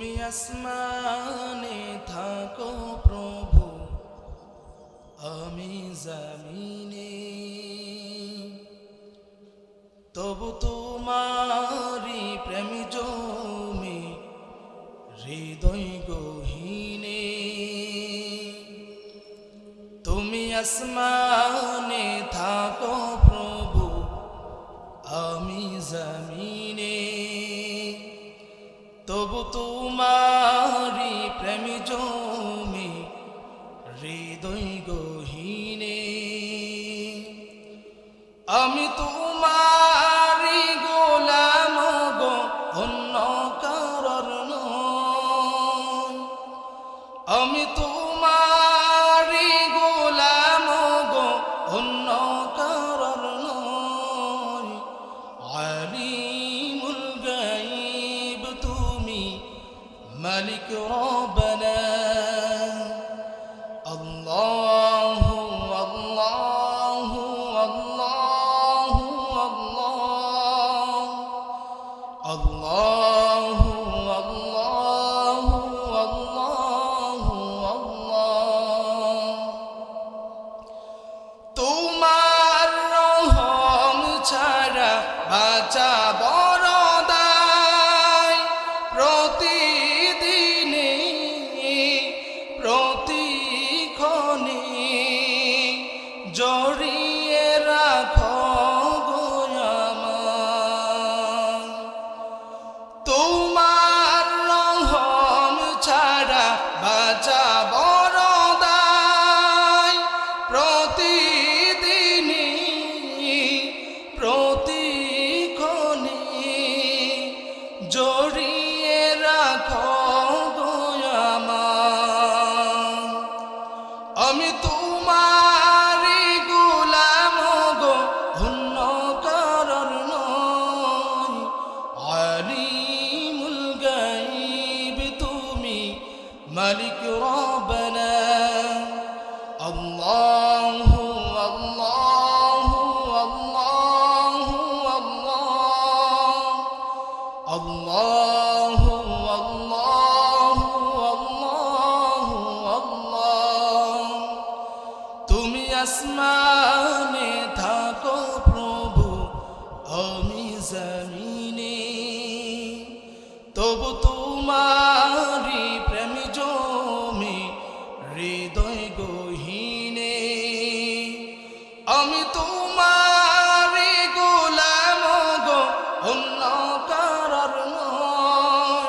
তুমি আসমানে থাকো প্রভু, আমি জমিনে, তবু তোমারি প্রেম জমে হৃদয় গহীনে। তুমি আসমানে থাকো প্রভু, আমি জমিনে, তবু তোমারি প্রেম জমে হৃদয় গহীনে। আমি তোমারি গোলাম গো, অন্য কারোর নই। আমি তোমারি গোলাম গো, অন্য কারোর নই। আলিমুল গায়ব তুমি, মালিক রব্বানা। আল্লাহু আল্লাহু আল্লাহু আল্লাহ, আল্লাহু আল্লাহু আল্লাহু আল্লাহ। তোমার রহম ছাড়া বাঁচা বড় দায়। প্রতিদিনে প্রতিক্ষণে জড়িয়ে রাখো গো আমায়। তোমার রহম ছাড়া বাঁচা বড় দায়। প্রতিদিনে প্রতিক্ষণে জড়িয়ে রাখো গো আমায়। আমি তোমারি গোলাম গো, অন্য কারোর নই। আলিমুল গায়ব তুমি, মালিক রব্বানা। আল্লাহু আল্লাহু আল্লাহু আল্লাহ, আল্লাহু আল্লাহু আল্লাহু আল্লাহ। তুমি আসমানে থাকো প্রভু, আমি জমিনে, তবু তোমারি প্রেম জমে হৃদয় গহীনে। আমি তোমারি গোলাম গো, অন্য কারোর নই।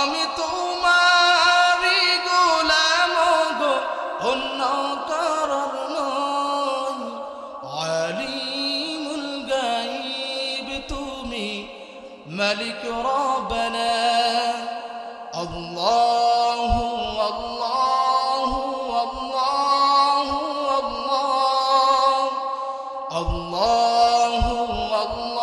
আমি তোমারি গোলাম গো, অন্য কারোর নই। আলিমুল গায়ব তুমি, মালিক রব্বানা। আল্লাহু আল্লাহু আল্লাহু আল্লাহ, আল্লাহু আল্লাহ।